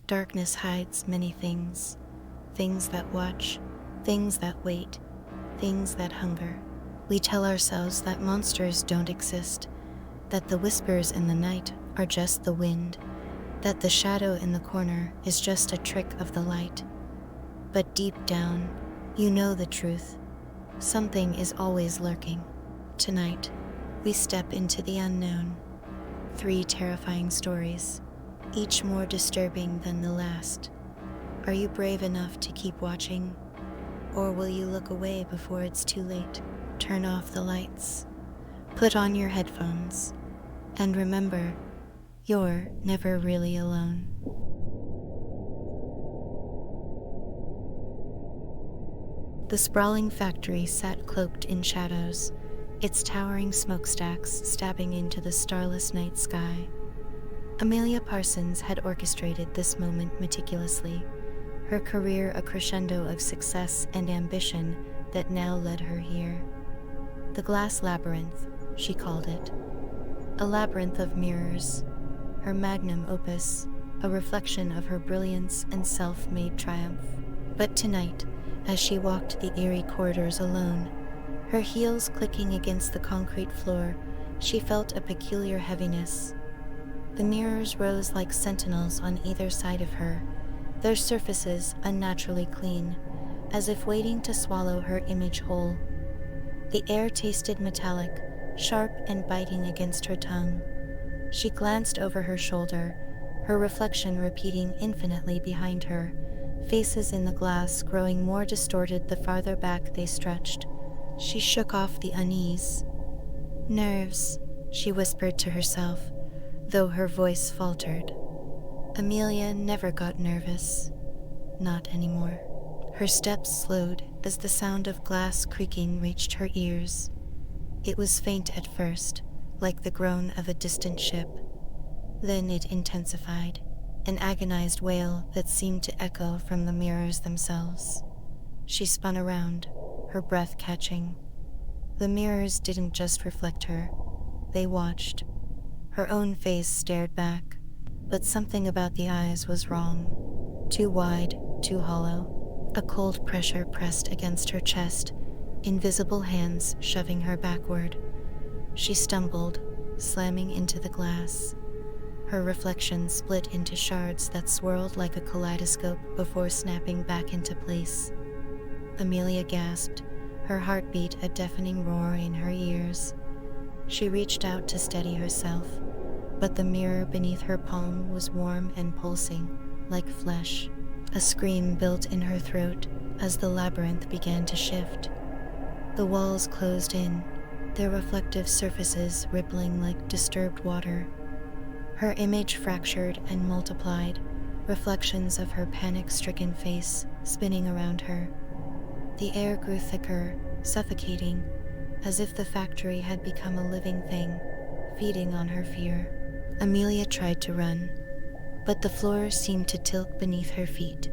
Darkness hides many things. Things that watch, things that wait, things that hunger. We tell ourselves that monsters don't exist, that the whispers in the night are just the wind, that the shadow in the corner is just a trick of the light. But deep down, you know the truth. Something is always lurking. Tonight, we step into the unknown. 3 terrifying stories, each more disturbing than the last. Are you brave enough to keep watching? Or will you look away before it's too late? Turn off the lights, put on your headphones, and remember, you're never really alone. The sprawling factory sat cloaked in shadows, its towering smokestacks stabbing into the starless night sky. Amelia Parsons had orchestrated this moment meticulously, her career a crescendo of success and ambition that now led her here. The glass labyrinth, she called it. A labyrinth of mirrors, her magnum opus, a reflection of her brilliance and self-made triumph. But tonight, as she walked the eerie corridors alone, her heels clicking against the concrete floor, she felt a peculiar heaviness. The mirrors rose like sentinels on either side of her, their surfaces unnaturally clean, as if waiting to swallow her image whole. The air tasted metallic, sharp and biting against her tongue. She glanced over her shoulder, her reflection repeating infinitely behind her, faces in the glass growing more distorted the farther back they stretched. She shook off the unease. "Nerves," she whispered to herself, though her voice faltered. Amelia never got nervous. Not anymore. Her steps slowed as the sound of glass creaking reached her ears. It was faint at first, like the groan of a distant ship. Then it intensified, an agonized wail that seemed to echo from the mirrors themselves. She spun around, her breath catching. The mirrors didn't just reflect her, they watched. Her own face stared back, but something about the eyes was wrong. Too wide, too hollow. A cold pressure pressed against her chest, invisible hands shoving her backward. She stumbled, slamming into the glass. Her reflection split into shards that swirled like a kaleidoscope before snapping back into place. Amelia gasped, her heartbeat a deafening roar in her ears. She reached out to steady herself, but the mirror beneath her palm was warm and pulsing, like flesh. A scream built in her throat as the labyrinth began to shift. The walls closed in, their reflective surfaces rippling like disturbed water. Her image fractured and multiplied, reflections of her panic-stricken face spinning around her. The air grew thicker, suffocating, as if the factory had become a living thing, feeding on her fear. Amelia tried to run, but the floor seemed to tilt beneath her feet.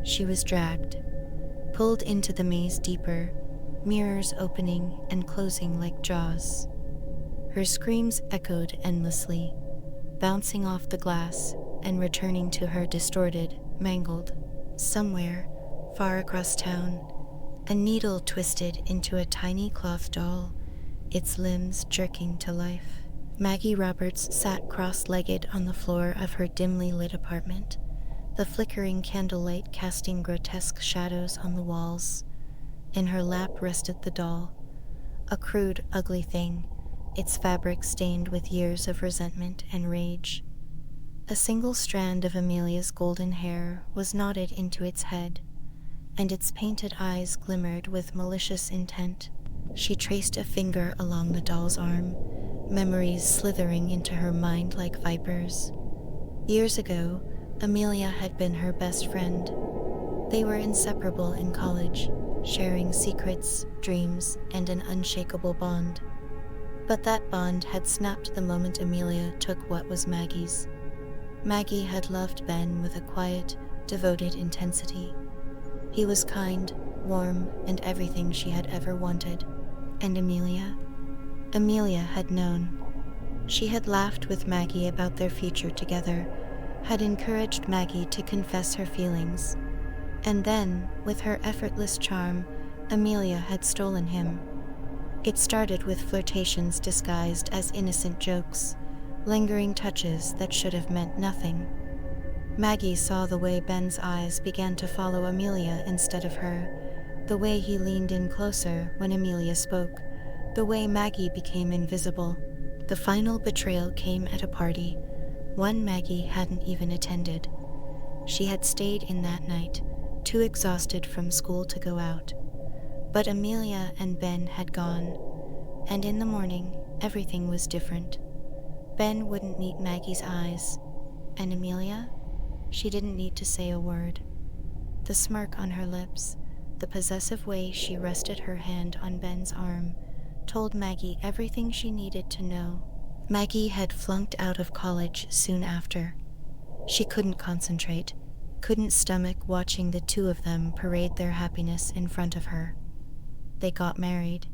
She was dragged, pulled into the maze deeper, mirrors opening and closing like jaws. Her screams echoed endlessly, bouncing off the glass and returning to her distorted, mangled. Somewhere, far across town, a needle twisted into a tiny cloth doll, its limbs jerking to life. Maggie Roberts sat cross-legged on the floor of her dimly lit apartment, the flickering candlelight casting grotesque shadows on the walls. In her lap rested the doll, a crude, ugly thing, its fabric stained with years of resentment and rage. A single strand of Amelia's golden hair was knotted into its head, and its painted eyes glimmered with malicious intent. She traced a finger along the doll's arm, memories slithering into her mind like vipers. Years ago, Amelia had been her best friend. They were inseparable in college, sharing secrets, dreams, and an unshakable bond. But that bond had snapped the moment Amelia took what was Maggie's. Maggie had loved Ben with a quiet, devoted intensity. He was kind, warm, and everything she had ever wanted. And Amelia? Amelia had known. She had laughed with Maggie about their future together, had encouraged Maggie to confess her feelings. And then, with her effortless charm, Amelia had stolen him. It started with flirtations disguised as innocent jokes, lingering touches that should have meant nothing. Maggie saw the way Ben's eyes began to follow Amelia instead of her, the way he leaned in closer when Amelia spoke, the way Maggie became invisible. The final betrayal came at a party, one Maggie hadn't even attended. She had stayed in that night, too exhausted from school to go out. But Amelia and Ben had gone, and in the morning, everything was different. Ben wouldn't meet Maggie's eyes, and Amelia? She didn't need to say a word. The smirk on her lips, the possessive way she rested her hand on Ben's arm, told Maggie everything she needed to know. Maggie had flunked out of college soon after. She couldn't concentrate, couldn't stomach watching the two of them parade their happiness in front of her. They got married.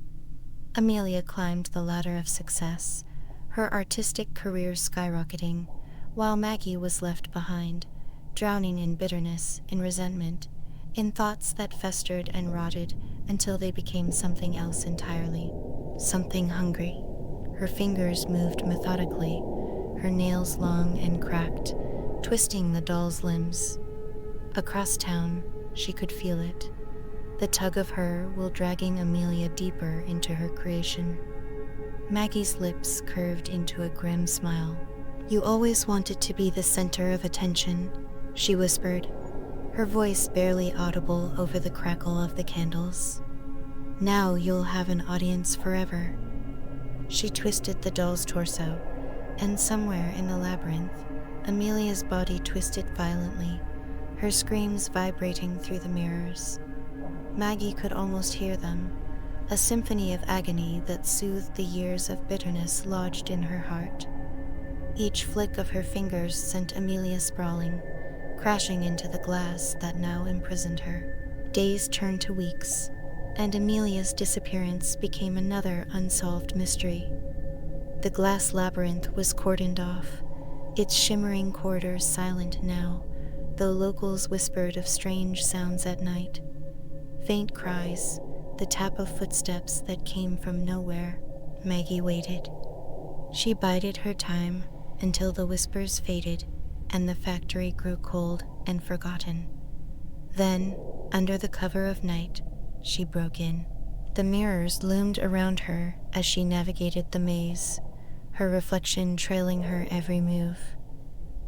Amelia climbed the ladder of success, her artistic career skyrocketing, while Maggie was left behind, drowning in bitterness, in resentment, in thoughts that festered and rotted until they became something else entirely. Something hungry. Her fingers moved methodically, her nails long and cracked, twisting the doll's limbs. Across town, she could feel it. The tug of her will dragging Amelia deeper into her creation. Maggie's lips curved into a grim smile. "You always wanted to be the center of attention," she whispered, her voice barely audible over the crackle of the candles. "Now you'll have an audience forever." She twisted the doll's torso, and somewhere in the labyrinth, Amelia's body twisted violently, her screams vibrating through the mirrors. Maggie could almost hear them, a symphony of agony that soothed the years of bitterness lodged in her heart. Each flick of her fingers sent Amelia sprawling, crashing into the glass that now imprisoned her. Days turned to weeks, and Amelia's disappearance became another unsolved mystery. The glass labyrinth was cordoned off, its shimmering corridors silent now, though locals whispered of strange sounds at night. Faint cries, the tap of footsteps that came from nowhere. Maggie waited. She bided her time until the whispers faded and the factory grew cold and forgotten. Then, under the cover of night, she broke in. The mirrors loomed around her as she navigated the maze, her reflection trailing her every move.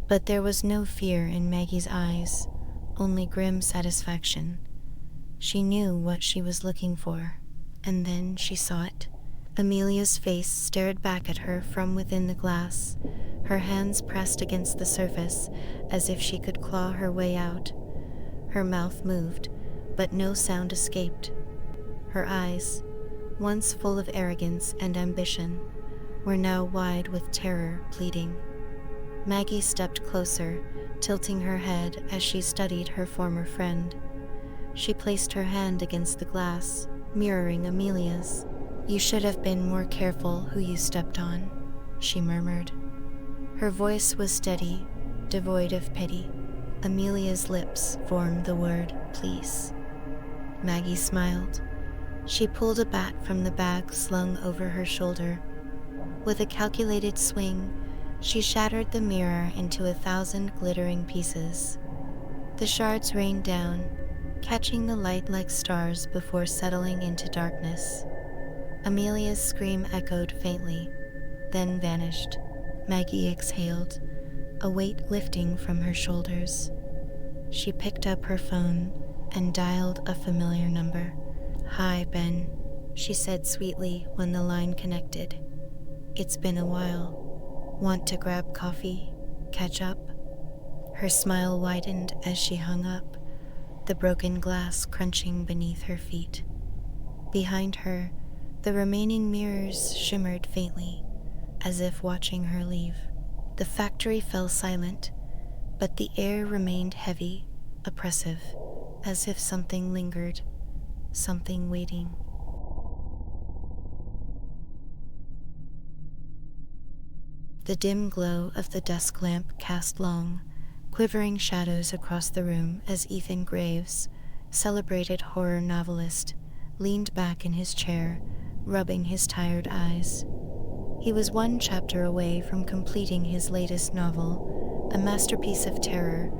But there was no fear in Maggie's eyes, only grim satisfaction. She knew what she was looking for, and then she saw it. Amelia's face stared back at her from within the glass, her hands pressed against the surface as if she could claw her way out. Her mouth moved, but no sound escaped. Her eyes, once full of arrogance and ambition, were now wide with terror pleading. Maggie stepped closer, tilting her head as she studied her former friend. She placed her hand against the glass, mirroring Amelia's. "You should have been more careful who you stepped on," she murmured. Her voice was steady, devoid of pity. Amelia's lips formed the word, "Please." Maggie smiled. She pulled a bat from the bag slung over her shoulder. With a calculated swing, she shattered the mirror into 1,000 glittering pieces. The shards rained down, catching the light like stars before settling into darkness. Amelia's scream echoed faintly, then vanished. Maggie exhaled, a weight lifting from her shoulders. She picked up her phone and dialed a familiar number. "Hi, Ben," she said sweetly when the line connected. "It's been a while. Want to grab coffee? Catch up?" Her smile widened as she hung up, the broken glass crunching beneath her feet. Behind her, the remaining mirrors shimmered faintly, as if watching her leave. The factory fell silent, but the air remained heavy, oppressive, as if something lingered, something waiting. The dim glow of the desk lamp cast long, quivering shadows across the room as Ethan Graves, celebrated horror novelist, leaned back in his chair, rubbing his tired eyes. He was one chapter away from completing his latest novel, a masterpiece of terror,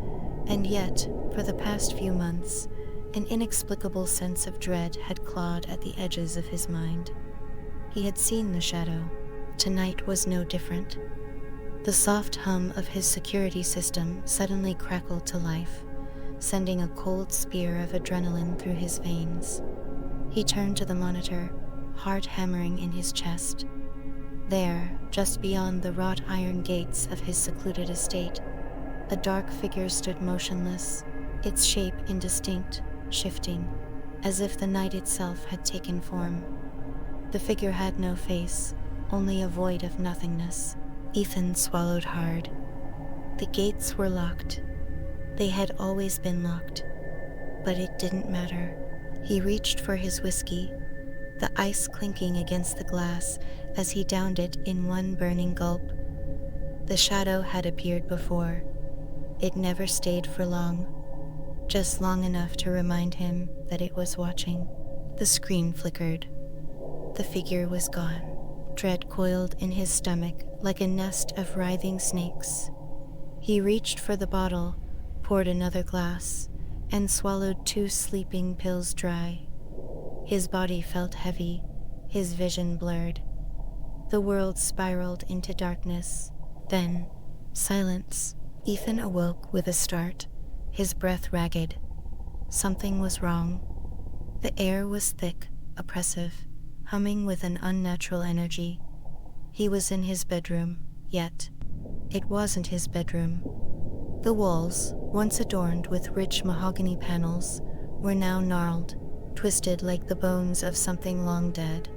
and yet, for the past few months, an inexplicable sense of dread had clawed at the edges of his mind. He had seen the shadow. Tonight was no different. The soft hum of his security system suddenly crackled to life, sending a cold spear of adrenaline through his veins. He turned to the monitor, heart hammering in his chest. There, just beyond the wrought iron gates of his secluded estate, a dark figure stood motionless, its shape indistinct, shifting, as if the night itself had taken form. The figure had no face, only a void of nothingness. Ethan swallowed hard. The gates were locked. They had always been locked, but it didn't matter. He reached for his whiskey, the ice clinking against the glass as he downed it in one burning gulp. The shadow had appeared before. It never stayed for long, just long enough to remind him that it was watching. The screen flickered. The figure was gone. Dread coiled in his stomach like a nest of writhing snakes. He reached for the bottle, poured another glass, and swallowed 2 sleeping pills dry. His body felt heavy, his vision blurred. The world spiraled into darkness. Then, silence. Ethan awoke with a start, his breath ragged. Something was wrong. The air was thick, oppressive, humming with an unnatural energy. He was in his bedroom, yet it wasn't his bedroom. The walls, once adorned with rich mahogany panels, were now gnarled, twisted like the bones of something long dead.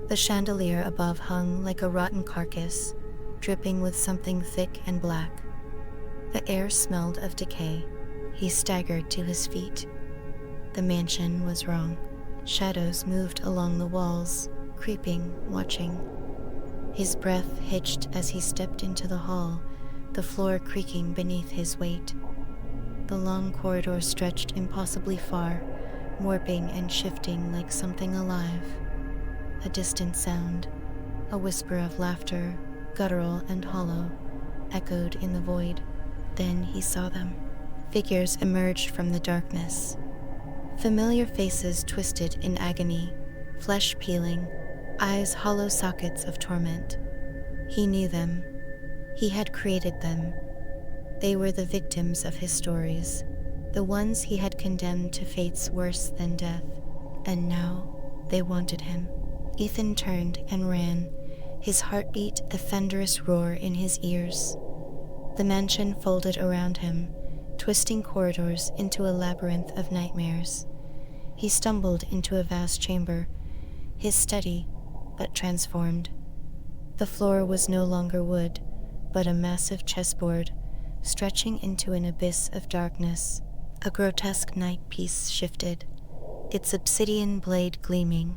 The chandelier above hung like a rotten carcass, dripping with something thick and black. The air smelled of decay. He staggered to his feet. The mansion was wrong. Shadows moved along the walls, creeping, watching. His breath hitched as he stepped into the hall, the floor creaking beneath his weight. The long corridor stretched impossibly far, warping and shifting like something alive. A distant sound, a whisper of laughter, guttural and hollow, echoed in the void. Then he saw them. Figures emerged from the darkness. Familiar faces twisted in agony, flesh peeling, eyes hollow sockets of torment. He knew them. He had created them. They were the victims of his stories, the ones he had condemned to fates worse than death. And now they wanted him. Ethan turned and ran, his heartbeat a thunderous roar in his ears. The mansion folded around him, twisting corridors into a labyrinth of nightmares. He stumbled into a vast chamber, his study, but transformed. The floor was no longer wood, but a massive chessboard, stretching into an abyss of darkness. A grotesque night piece shifted, its obsidian blade gleaming.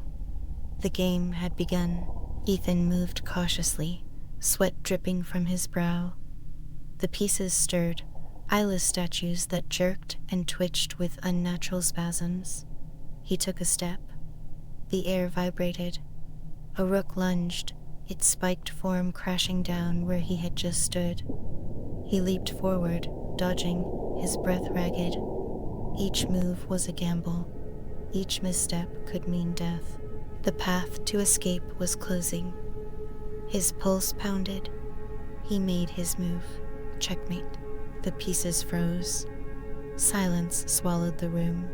The game had begun. Ethan moved cautiously, sweat dripping from his brow. The pieces stirred, eyeless statues that jerked and twitched with unnatural spasms. He took a step. The air vibrated. A rook lunged, its spiked form crashing down where he had just stood. He leaped forward, dodging, his breath ragged. Each move was a gamble. Each misstep could mean death. The path to escape was closing. His pulse pounded. He made his move. Checkmate. The pieces froze. Silence swallowed the room.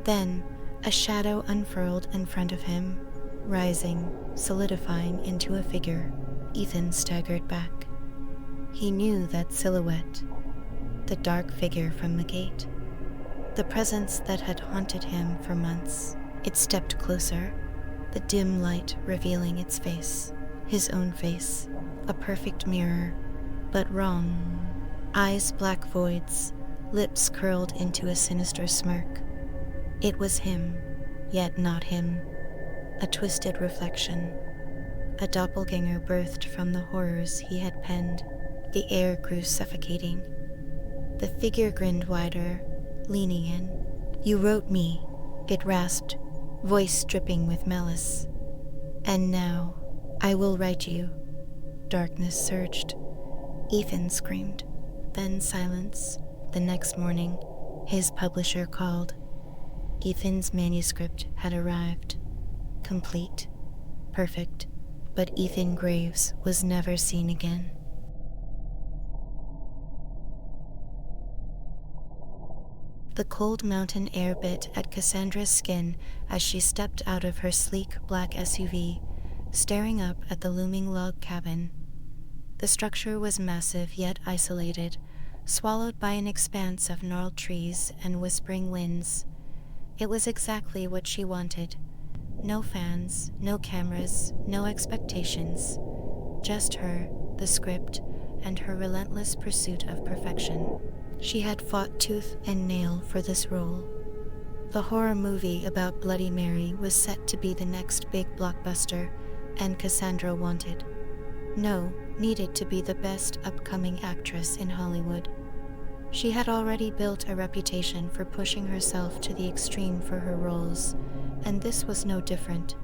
Then, a shadow unfurled in front of him, rising, solidifying into a figure. Ethan staggered back. He knew that silhouette, the dark figure from the gate, the presence that had haunted him for months. It stepped closer, the dim light revealing its face, his own face, a perfect mirror, but wrong. Eyes black voids, lips curled into a sinister smirk. It was him, yet not him. A twisted reflection. A doppelganger birthed from the horrors he had penned. The air grew suffocating. The figure grinned wider, leaning in. "You wrote me," it rasped, voice dripping with malice. "And now, I will write you." Darkness surged. Ethan screamed. Then silence. The next morning, his publisher called. Ethan's manuscript had arrived. Complete. Perfect. But Ethan Graves was never seen again. The cold mountain air bit at Cassandra's skin as she stepped out of her sleek black SUV, staring up at the looming log cabin. The structure was massive yet isolated, swallowed by an expanse of gnarled trees and whispering winds. It was exactly what she wanted. No fans, no cameras, no expectations. Just her, the script, and her relentless pursuit of perfection. She had fought tooth and nail for this role. The horror movie about Bloody Mary was set to be the next big blockbuster, and Cassandra needed to be the best upcoming actress in Hollywood. She had already built a reputation for pushing herself to the extreme for her roles, and this was no different.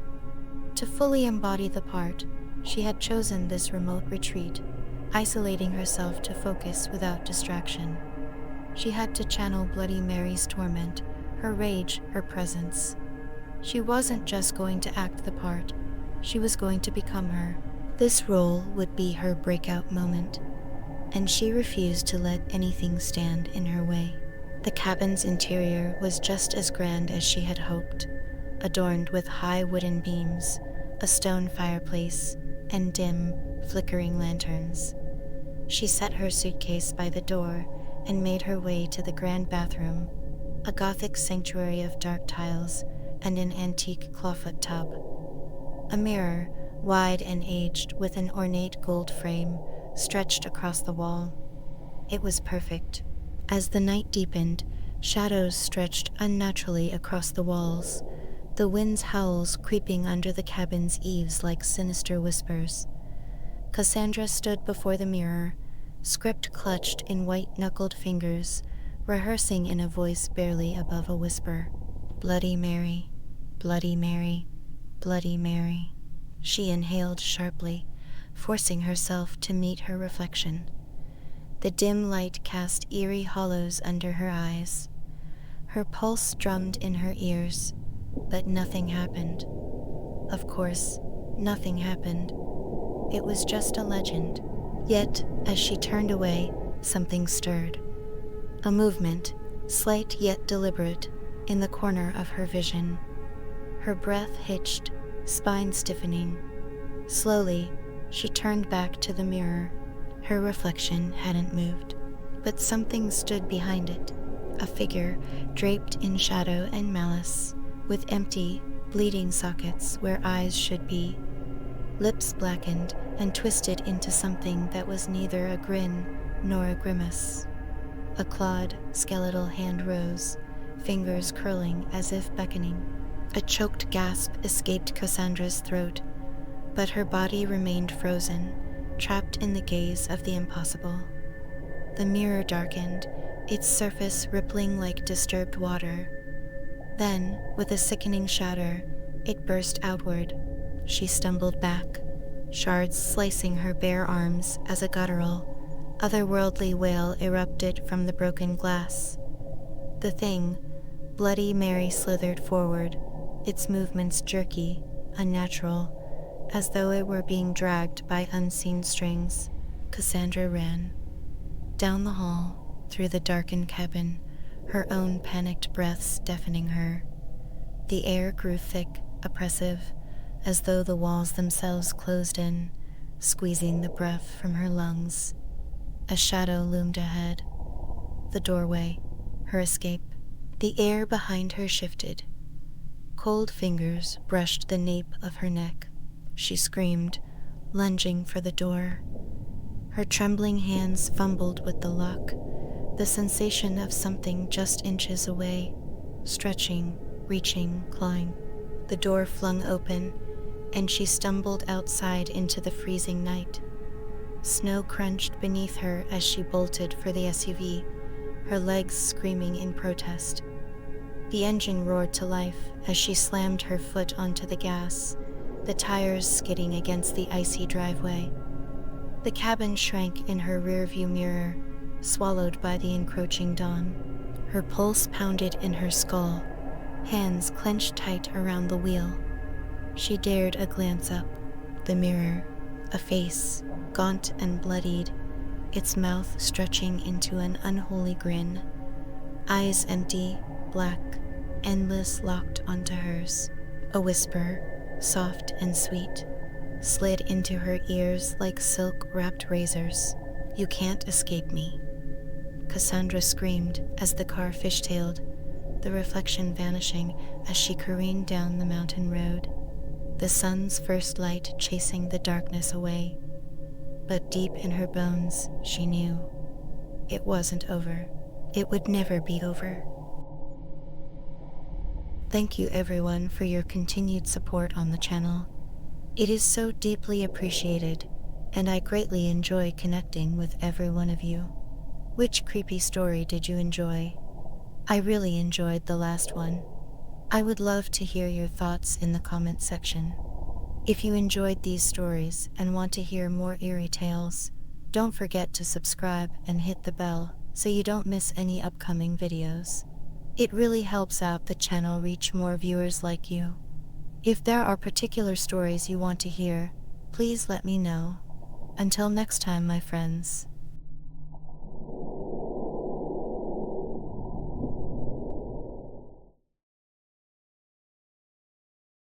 To fully embody the part, she had chosen this remote retreat, isolating herself to focus without distraction. She had to channel Bloody Mary's torment, her rage, her presence. She wasn't just going to act the part, she was going to become her. This role would be her breakout moment, and she refused to let anything stand in her way. The cabin's interior was just as grand as she had hoped, adorned with high wooden beams, a stone fireplace, and dim, flickering lanterns. She set her suitcase by the door and made her way to the grand bathroom, a Gothic sanctuary of dark tiles and an antique clawfoot tub. A mirror, wide and aged with an ornate gold frame, stretched across the wall. It was perfect. As the night deepened, shadows stretched unnaturally across the walls, the wind's howls creeping under the cabin's eaves like sinister whispers. Cassandra stood before the mirror, script clutched in white-knuckled fingers, rehearsing in a voice barely above a whisper. "Bloody Mary, Bloody Mary, Bloody Mary." She inhaled sharply, forcing herself to meet her reflection. The dim light cast eerie hollows under her eyes. Her pulse drummed in her ears, but nothing happened. Of course, nothing happened. It was just a legend. Yet, as she turned away, something stirred. A movement, slight yet deliberate, in the corner of her vision. Her breath hitched, spine stiffening. Slowly, she turned back to the mirror. Her reflection hadn't moved, but something stood behind it, a figure draped in shadow and malice, with empty, bleeding sockets where eyes should be, lips blackened and twisted into something that was neither a grin nor a grimace. A clawed, skeletal hand rose, fingers curling as if beckoning. A choked gasp escaped Cassandra's throat, but her body remained frozen, trapped in the gaze of the impossible. The mirror darkened, its surface rippling like disturbed water. Then, with a sickening shatter, it burst outward. She stumbled back, shards slicing her bare arms as a guttural, otherworldly wail erupted from the broken glass. The thing, Bloody Mary, slithered forward, its movements jerky, unnatural, as though it were being dragged by unseen strings. Cassandra ran. Down the hall, through the darkened cabin, her own panicked breaths deafening her. The air grew thick, oppressive, as though the walls themselves closed in, squeezing the breath from her lungs. A shadow loomed ahead. The doorway, her escape. The air behind her shifted. Cold fingers brushed the nape of her neck. She screamed, lunging for the door. Her trembling hands fumbled with the lock, the sensation of something just inches away, stretching, reaching, clawing. The door flung open, and she stumbled outside into the freezing night. Snow crunched beneath her as she bolted for the SUV, her legs screaming in protest. The engine roared to life as she slammed her foot onto the gas, the tires skidding against the icy driveway. The cabin shrank in her rearview mirror, swallowed by the encroaching dawn. Her pulse pounded in her skull, hands clenched tight around the wheel. She dared a glance up. The mirror, a face, gaunt and bloodied, its mouth stretching into an unholy grin. Eyes empty, black, endless, locked onto hers. A whisper, soft and sweet, slid into her ears like silk-wrapped razors. "You can't escape me." Cassandra screamed as the car fishtailed, the reflection vanishing as she careened down the mountain road, the sun's first light chasing the darkness away. But deep in her bones, she knew it wasn't over. It would never be over. Thank you everyone for your continued support on the channel. It is so deeply appreciated, and I greatly enjoy connecting with every one of you. Which creepy story did you enjoy? I really enjoyed the last one. I would love to hear your thoughts in the comment section. If you enjoyed these stories and want to hear more eerie tales, don't forget to subscribe and hit the bell so you don't miss any upcoming videos. It really helps out the channel reach more viewers like you. If there are particular stories you want to hear, please let me know. Until next time, my friends.